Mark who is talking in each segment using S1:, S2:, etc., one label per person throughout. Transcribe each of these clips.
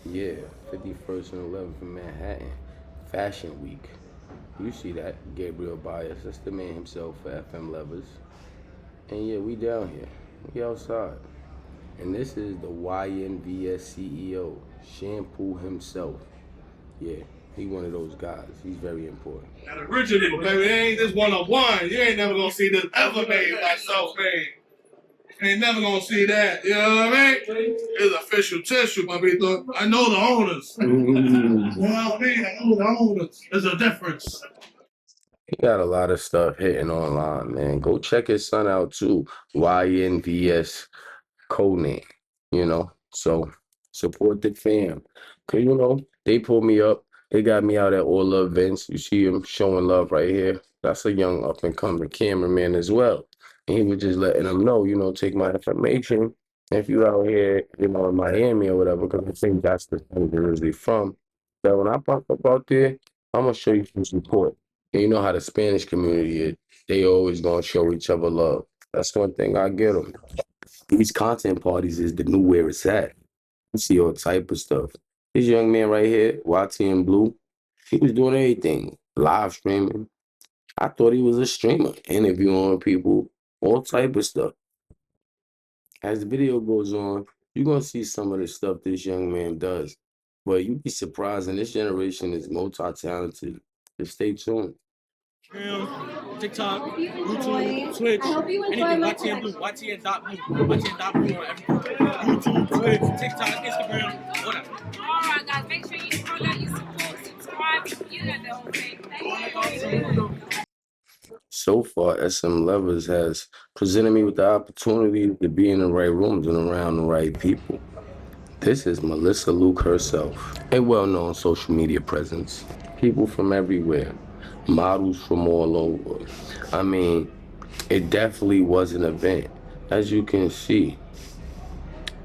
S1: Yeah, 51st and 11th in Manhattan. Fashion Week. You see that, Gabriel Bias. That's the man himself for FM Lovers. And yeah, we down here. We outside. And this is the YNVS CEO, Shampoo himself. Yeah, he one of those guys. He's very important.
S2: That original, baby. It ain't this one-on-one. You ain't never gonna see this ever made by self-made. Ain't never gonna see that. You know what I mean? It's official tissue, my people. I know the owners. You know what I mean? I know the owners. There's a difference.
S1: He got a lot of stuff hitting online, man. Go check his son out too. YNVS codename, you know. So support the fam. Cause they pulled me up. They got me out at all the events. You see him showing love right here. That's a young up and coming cameraman as well. And he was just letting them know, take my information. If you out here, in Miami or whatever, because I think that's the thing they're usually from. That when I pop up out there, I'm gonna show you some support. And you know how the Spanish community is. They always gonna show each other love. That's one thing I get them. These content parties is the new where it's at. You see all type of stuff. This young man right here, YT and Blue, he was doing everything. Live streaming. I thought he was a streamer, interviewing people, all type of stuff. As the video goes on, you're gonna see some of the stuff this young man does. But you'd be surprised, and this generation is multi-talented. Just stay tuned.
S3: TikTok, YouTube, Twitch, anything. YTN Blue, YTN dot Blue, YTN dot Blue on everything. YouTube, Twitch, TikTok, Instagram, whatever.
S4: All right, guys, make sure you follow, you support, subscribe. You know the whole thing. Thank you.
S1: So far, SM Lovers has presented me with the opportunity to be in the right rooms and around the right people. This is Melissa Luke herself, a well-known social media presence. People from everywhere, models from all over. I mean, it definitely was an event. As you can see,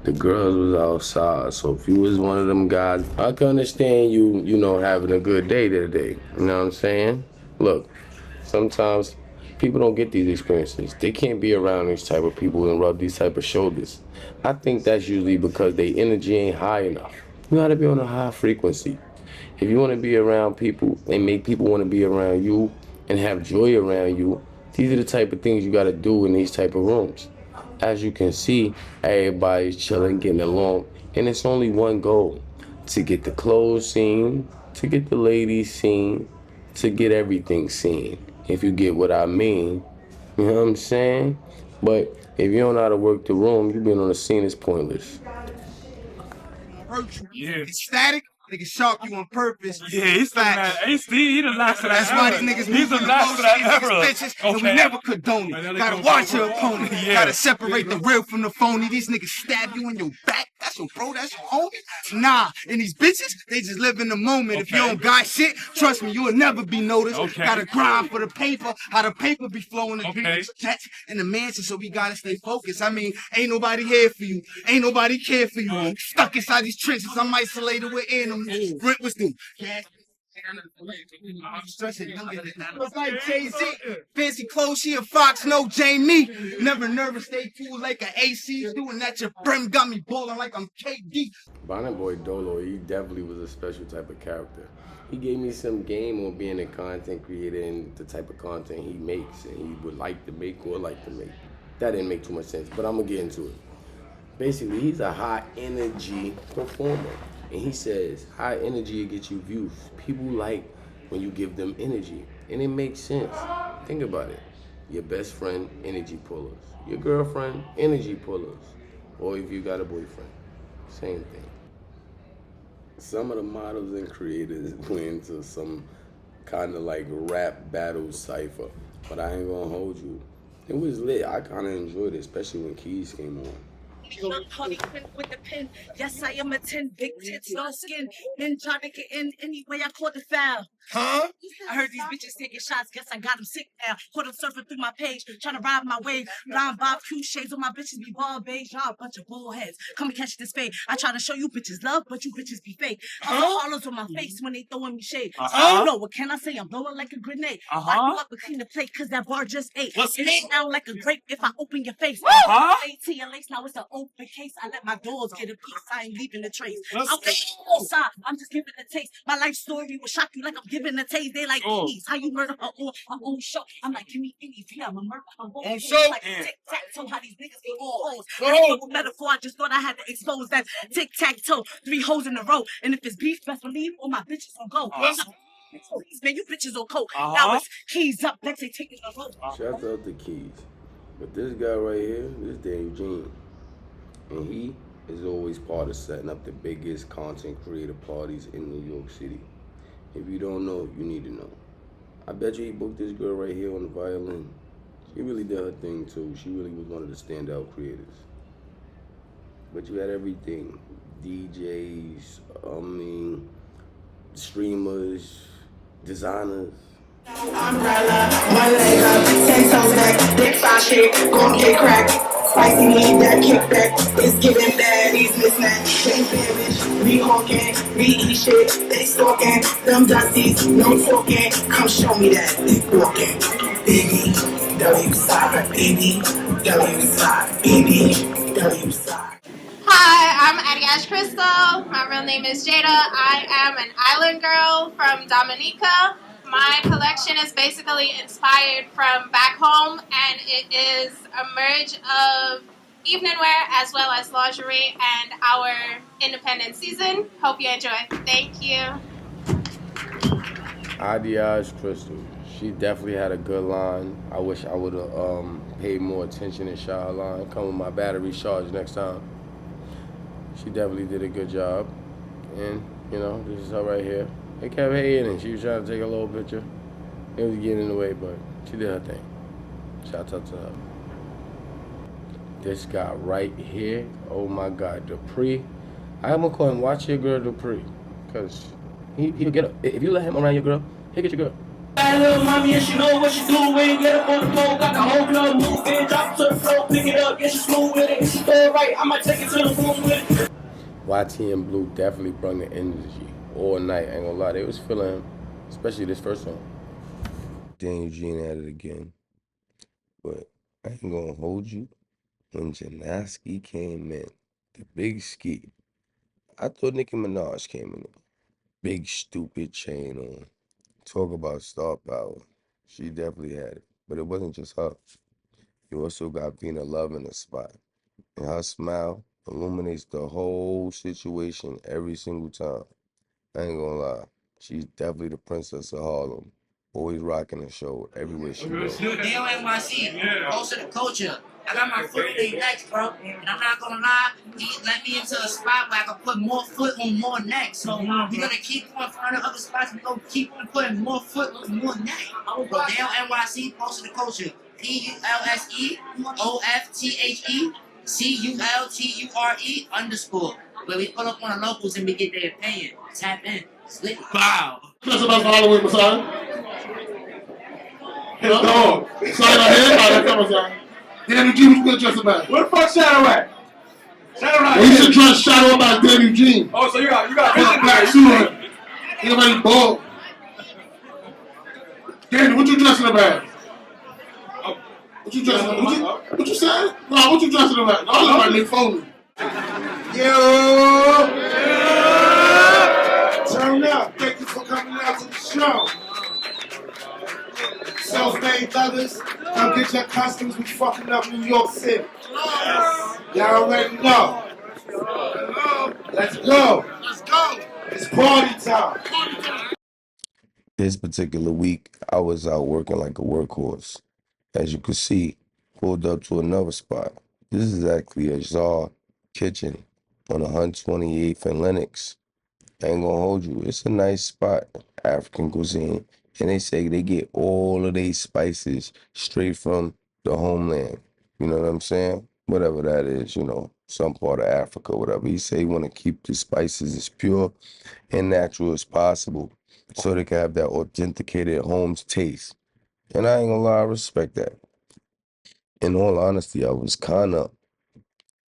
S1: the girls was outside. So if you was one of them guys, I can understand you, having a good day today. You know what I'm saying? Look, sometimes people don't get these experiences. They can't be around these type of people and rub these type of shoulders. I think that's usually because their energy ain't high enough. You gotta be on a high frequency. If you want to be around people and make people want to be around you and have joy around you, these are the type of things you gotta do in these type of rooms. As you can see, everybody's chilling, getting along, and it's only one goal: to get the clothes seen, to get the ladies seen, to get everything seen. If you get what I mean, you know what I'm saying? But if you don't know how to work the room, you being on the scene is pointless.
S2: Yeah.
S5: It's static. Niggas shock you on purpose.
S2: Yeah, he's the man. He the last of that
S5: That's why these niggas
S2: He's the
S5: moving
S2: last of that
S5: emotions,
S2: era.
S5: these bitches, and we never condone it. Gotta watch your opponent.
S2: Yeah.
S5: Gotta separate the real from the phony. These niggas stab you in your back. That's your bro, that's your homie. Nah, and these bitches, they just live in the moment. If you don't got shit, trust me, you will never be noticed. Gotta grind for the paper. How the paper be flowing, the dreams, jets, and the mansion, so we gotta stay focused. I mean, ain't nobody here for you. Ain't nobody care for you. Stuck inside these trenches, I'm isolated with animals. Brent was due. It's like Jay-Z. Fancy clothes, she a fox, no Jamie. Never nervous, stay cool like an AC. Doing that, your brim got me balling like I'm KD.
S1: Bonnet Boy Dolo, he definitely was a special type of character. He gave me some game on being a content creator and the type of content he makes and he would like to make or like to make. That didn't make too much sense, but I'm gonna get into it. Basically, he's a high energy performer. And he says, high energy will get you views. People like when you give them energy. And it makes sense. Think about it. Your best friend, energy pullers. Your girlfriend, energy pullers. Or if you got a boyfriend, same thing. Some of the models and creators went into some kind of like rap battle cipher. But I ain't gonna hold you. It was lit. I kind of enjoyed it, especially when Keys came on.
S6: Look, honey, pin with the pin. Yes, I am a 10, big tits, dark skin. Men try to get in anyway, I caught the foul.
S5: Huh?
S6: I heard these bitches taking shots, guess I got them sick now. Put them surfing through my page, trying to ride my wave. Blind Bob Q shades on my bitches be ball beige. Y'all a bunch of bullheads. Come and catch this fade. I try to show you bitches love, but you bitches be fake. Hollows on my face when they throwing me shade. Oh no, what can I say? I'm blowing like a grenade. Lock you up and clean the plate, cause that bar just ate. It sound like a grape if I open your face. To your lace, now it's an open case. I let my doors get a piece. I ain't leaving a trace. I'm just giving a taste. My life story will shock you like I'm giving a taste. They like, please, how you murder her on her own show? I'm like, give me anything. I'm a murder her own show. Like tic-tac-toe, how these niggas be all hoes. That's a metaphor. I just thought I had to expose that tic-tac-toe. 3 hoes in a row. And if it's beef, best believe all my bitches will go. Man, you bitches will coat. Now it's keys up. Next they taking the road.
S1: Shout out to Keys. But this guy right here, this Dame Jean. And he is always part of setting up the biggest content creator parties in New York City. If you don't know, you need to know. I bet you he booked this girl right here on the violin. She really did her thing too. She really was one of the standout creators. But you had everything. DJs, streamers, designers.
S7: Umbrella, one leg up, 10 toes back, big 5 shit, gon' get cracked. Spicy need that kickback, it's giving baddies mismatch. They bitch, we honking, we eat shit, they stalking, them dusties, no talking. Come show me that dick walking. Baby, W side, baby, W side, baby, W side.
S8: Hi, I'm Adiash Crystal. My real name is Jada. I am an island girl from Dominica. My collection is basically inspired from back home, and it is a merge of evening wear as well as lingerie and our independent season. Hope you enjoy. Thank you.
S1: Adiash Crystal. She definitely had a good line. I wish I would have paid more attention and shot her line. Come with my battery charged next time. She definitely did a good job. And, you know, this is her right here. They kept hating and she was trying to take a little picture. It was getting in the way, but she did her thing. Shout out to her. This guy right here, oh my God, Dupree. I'm gonna call him Watch Your Girl Dupree. Because he'll get up. If you let him around your girl, he'll get your girl.
S3: That little mommy and she know what she doing. Get up on the floor, got the whole club moving. Drop to the floor, pick it up, get you smooth with it. If she throw it right, I might take it to the room with it.
S1: YT and Blue definitely brought the energy all night. Ain't gonna lie, they was feeling him, especially this first song. Dan Eugene at it again, but I ain't gonna hold you. When Janaski came in, the big ski, I thought Nicki Minaj came in. Big stupid chain on. Talk about star power. She definitely had it, but it wasn't just her. You also got Vina Love in the spot, and her smile illuminates the whole situation every single time. I ain't gonna lie, she's definitely the princess of Harlem. Always rocking the show everywhere she goes.
S9: New deal NYC, close to the culture. I got my foot in their necks, bro. And I'm not gonna lie, he let me into a spot where I can put more foot on more necks. So we're gonna keep on finding other spots. We're gonna keep on putting more foot on more neck. Rodale NYC, close to the culture. PULSEOFTHE CULTURE_. Where we pull up on the locals and we get their opinion. Tap in. Split.
S2: Wow. Just about Halloween, Messiah. His dog. Sorry, my head. How that coming, son? Danny G was good dressing back. Where the fuck Shadow at? Shadow right here. You should dress Shadow about Danny Eugene. Oh, so you got black suit on. Anybody bald? Danny, what you dressing about? What you dressing about? What you said? No, what you dressing about? No, I look like Nick Foley. Yo! Turn up. Thank you for coming out to the show. Self-made brothers, come get your costumes. We fucking up New York City. Y'all already know. Let's go. Let's go. It's party time.
S1: This particular week, I was out working like a workhorse. As you could see, pulled up to another spot. This is actually a Azara kitchen on 128th and Lenox. I ain't gonna hold you. It's a nice spot, African cuisine. And they say they get all of their spices straight from the homeland. You know what I'm saying? Whatever that is, you know. some part of Africa or whatever. He said he want to keep the spices as pure and natural as possible so they can have that authenticated home's taste. And I ain't gonna lie, I respect that. In all honesty, I was kind of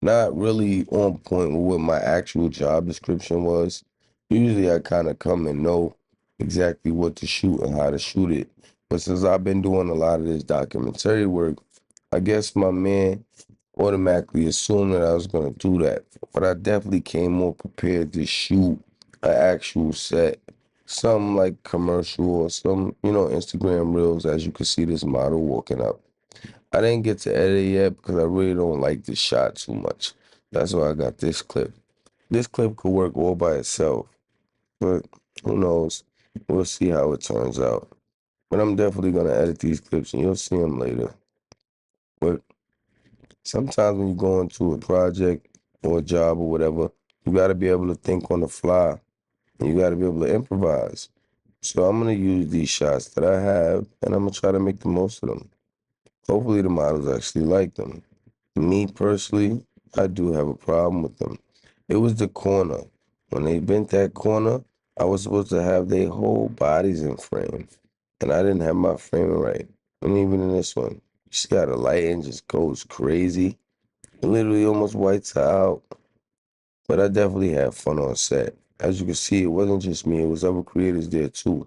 S1: not really on point with what my actual job description was. Usually I kind of come and know exactly what to shoot and how to shoot it. But since I've been doing a lot of this documentary work, I guess my man automatically assumed that I was going to do that. But I definitely came more prepared to shoot an actual set, some like commercial or some, Instagram reels, as you can see this model walking up. I didn't get to edit it yet because I really don't like the shot too much. That's why I got this clip. This clip could work all by itself, but who knows? We'll see how it turns out. But I'm definitely going to edit these clips and you'll see them later. But sometimes when you go into a project or a job or whatever, you got to be able to think on the fly and you got to be able to improvise. So I'm going to use these shots that I have and I'm going to try to make the most of them. Hopefully the models actually like them. Me personally, I do have a problem with them. It was the corner. When they bent that corner, I was supposed to have their whole bodies in frame. And I didn't have my framing right. And even in this one, you see how the lighting just goes crazy. It literally almost whites her out. But I definitely had fun on set. As you can see, it wasn't just me, it was other creators there too.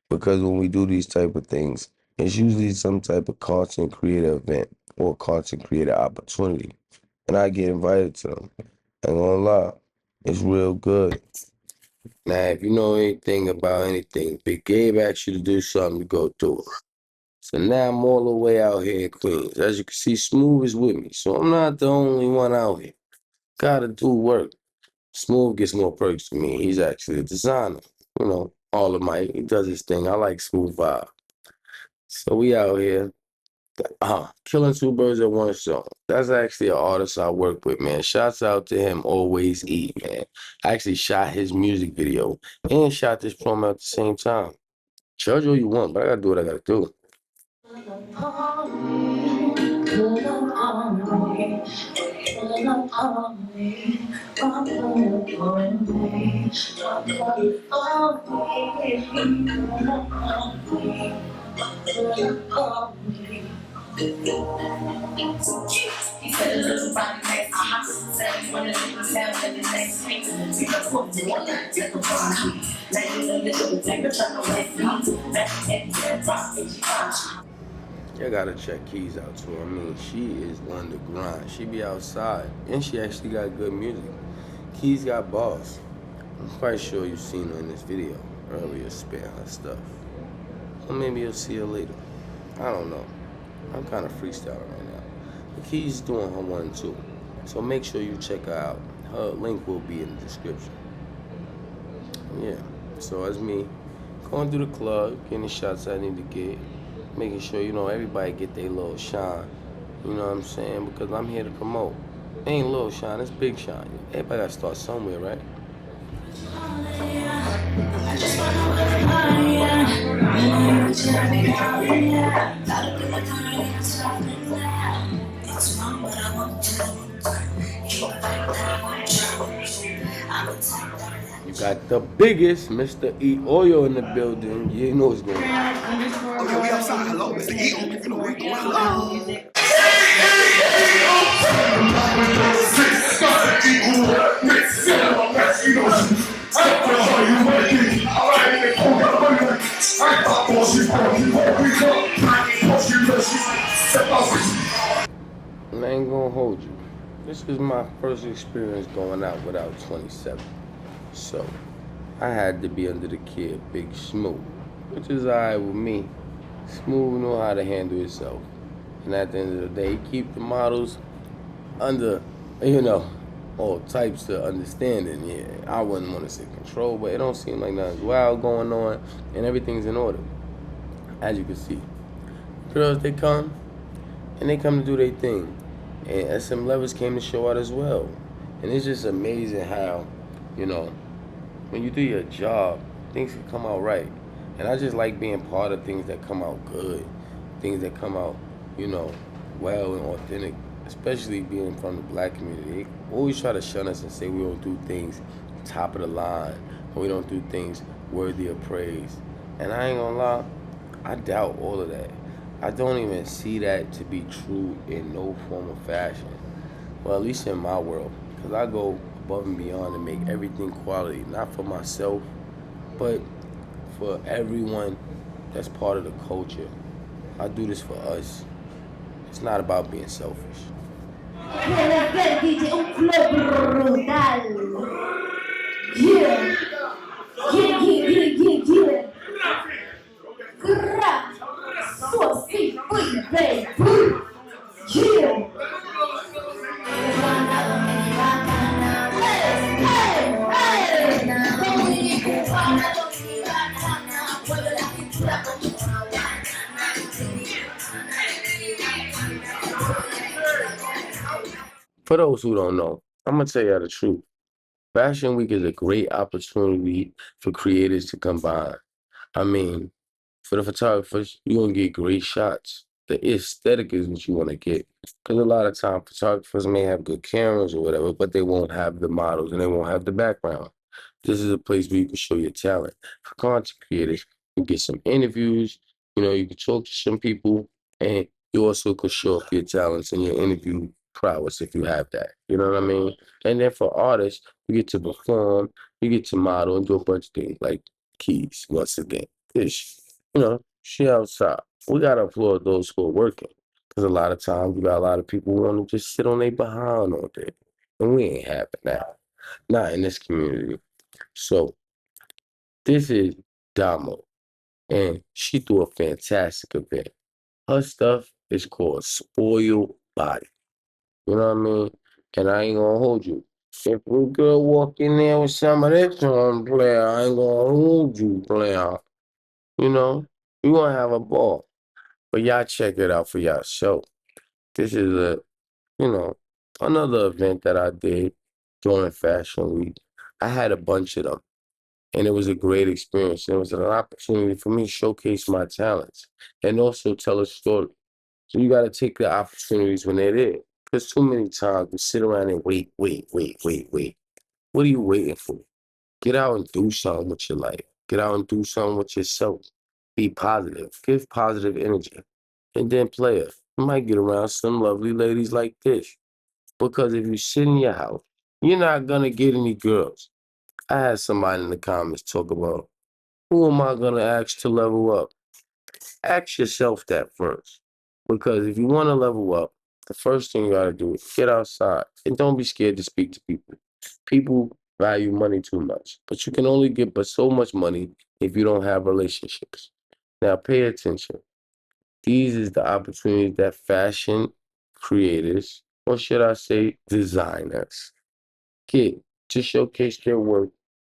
S1: Because when we do these type of things, it's usually some type of content creator event or content creator opportunity. And I get invited to them. I ain't gonna lie, it's real good. Now, if you know anything about anything, Big Gabe asked you to do something, to go do it. So now I'm all the way out here in Queens. As you can see, Smooth is with me. So I'm not the only one out here. Gotta do work. Smooth gets more perks than me. He's actually a designer. All of he does his thing. I like Smooth vibe. So we out here. Killing two birds with one stone. That's actually an artist I work with, man. Shouts out to him, Always Eat, man. I actually shot his music video and shot this promo at the same time. Charge all you want, but I gotta do what I gotta do.
S7: He said a little body next to me. Said he wanted to sound like the next week. We got put the one that take a body. Now you know you little nigga trying to wait for me. That's it, rock it,
S1: You gotta check Keys out too. I mean, she is on the grind. She be outside, and she actually got good music. Keys got balls. I'm quite sure you've seen her in this video earlier, spitting her stuff. Or maybe you'll see her later. I don't know. I'm kind of freestyling right now. But Keys doing her one too. So make sure you check her out. Her link will be in the description. Yeah. So as me going through the club, getting the shots I need to get, making sure, everybody get their little shine. You know what I'm saying? Because I'm here to promote. It ain't little shine, it's big shine. Everybody gotta start somewhere, right? You got the biggest Mr. E Oil in the building. You know what's going on.
S5: Oh, yeah, we outside. Hello, Mr. Eagle. You know where we going. Hello.
S1: And I ain't gonna hold you. This is my first experience going out without 27. So, I had to be under the kid, Big Smooth, which is alright with me. Smooth know how to handle himself. And at the end of the day, he keep the models under, all types of understanding. Yeah, I wouldn't want to say control, but it don't seem like nothing's wild going on, and everything's in order. As you can see, girls, they come, and they come to do their thing. And SM Levers came to show out as well. And it's just amazing how, when you do your job, things can come out right. And I just like being part of things that come out good, things that come out, well and authentic especially being from the black community, they always try to shun us and say we don't do things top of the line, or we don't do things worthy of praise. And I ain't gonna lie, I doubt all of that. I don't even see that to be true in no form of fashion. Well, at least in my world, because I go above and beyond to make everything quality, not for myself, but for everyone that's part of the culture. I do this for us. It's not about being selfish.
S3: Puedes ver, DJ, un flow brutal. Yeah, yeah, yeah, yeah, yeah, yeah. Crack, saucy, free, baby. Yeah.
S1: For those who don't know, I'm gonna tell you the truth. Fashion Week is a great opportunity for creators to combine. I mean, for the photographers, you're gonna get great shots. The aesthetic is what you want to get. Because a lot of time photographers may have good cameras or whatever, but they won't have the models and they won't have the background. This is a place where you can show your talent. For content creators, you get some interviews, you can talk to some people, and you also could show off your talents and your interview prowess if you have that. You know what I mean? And then for artists, you get to perform, you get to model and do a bunch of things like keys, once again. Ish. She outside. We gotta applaud those who are working. Because a lot of times you got a lot of people who want to just sit on their behind all day. And we ain't having that. Not in this community. So this is Damo. And she threw a fantastic event. Her stuff is called Spoiled Body. You know what I mean? And I ain't gonna hold you. If we girl walk in there with some of this on player, I ain't gonna hold you, player. You know, you gonna have a ball. But y'all check it out for yourself. This is another event that I did during Fashion Week. I had a bunch of them, and it was a great experience. It was an opportunity for me to showcase my talents and also tell a story. So you got to take the opportunities when they're there. Because too many times we sit around and wait, wait, wait, wait, wait. What are you waiting for? Get out and do something with your life. Get out and do something with yourself. Be positive. Give positive energy. And then play it. You might get around some lovely ladies like this. Because if you sit in your house, you're not gonna get any girls. I had somebody in the comments talk about, who am I gonna ask to level up? Ask yourself that first. Because if you wanna level up, the first thing you gotta do is get outside and don't be scared to speak to people. People value money too much, but you can only get but so much money if you don't have relationships. Now pay attention. These is the opportunities that fashion creators, or should I say designers, get to showcase their work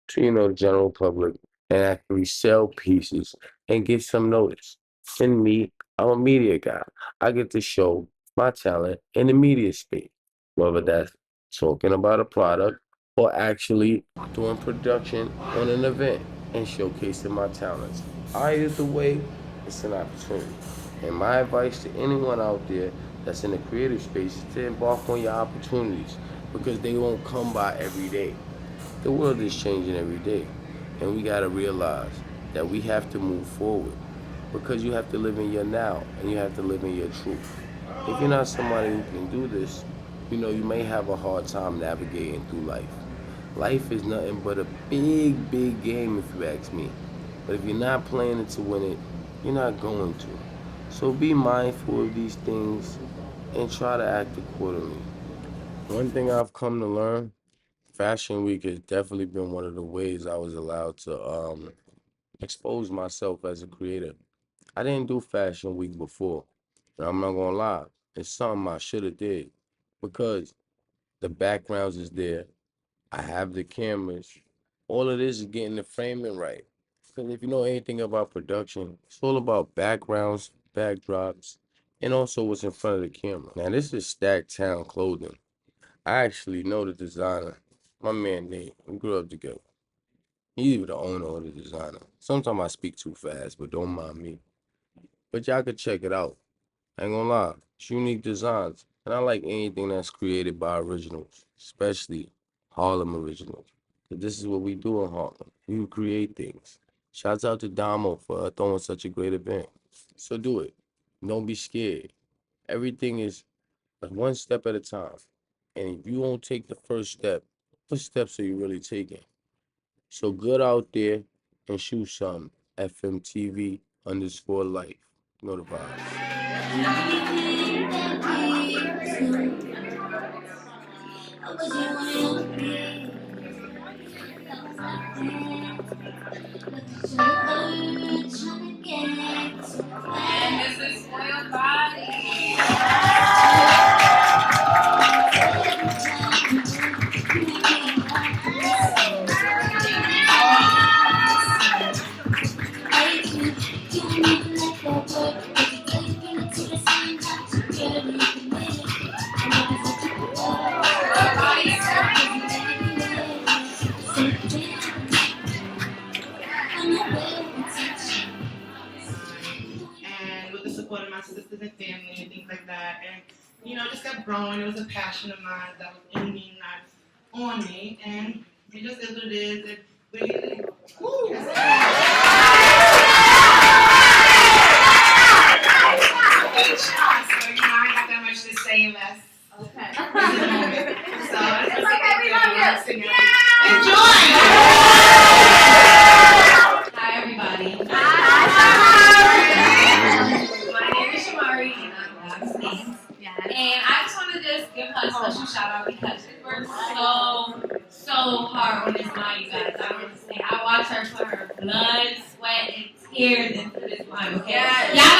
S1: to, the general public and actually sell pieces and get some notice. And me, I'm a media guy. I get to show my talent in the media space, whether that's talking about a product or actually doing production on an event and showcasing my talents. Either way, it's an opportunity. And my advice to anyone out there that's in the creative space is to embark on your opportunities because they won't come by every day. The world is changing every day, and we got to realize that we have to move forward because you have to live in your now and you have to live in your truth. If you're not somebody who can do this, you may have a hard time navigating through life. Life is nothing but a big, big game if you ask me. But if you're not playing it to win it, you're not going to. So be mindful of these things and try to act accordingly. One thing I've come to learn, Fashion Week has definitely been one of the ways I was allowed to expose myself as a creator. I didn't do Fashion Week before. And I'm not gonna lie, it's something I should have did because the backgrounds is there. I have the cameras. All of this is getting the framing right. Because if you know anything about production, it's all about backgrounds, backdrops, and also what's in front of the camera. Now this is Stack Town Clothing. I actually know the designer. My man Nate. We grew up together. He's the owner or the designer. Sometimes I speak too fast, but don't mind me. But y'all could check it out. I ain't gonna lie. It's unique designs. And I like anything that's created by originals, especially Harlem originals. 'Cause this is what we do in Harlem. We create things. Shouts out to Damo for throwing such a great event. So do it. Don't be scared. Everything is one step at a time. And if you won't take the first step, what steps are you really taking? So good out there and shoot some FMTV_life. You know the vibes.
S4: And this is for your body.
S10: And with the support of my sisters and family and things like that. And, just kept growing. It was a passion of mine that was in me, not on me. And it just is what it is. And woo! So, I got that much to say less. Okay. So, it's okay, we love you. Enjoy!
S4: Hi, everybody. My name is Shamari, and I'm Lab's niece. And I just want to just give her a special shout out because she worked so hard on this line, you guys. I want to say I watched her put her blood, sweat, and tears into this line. Okay, y'all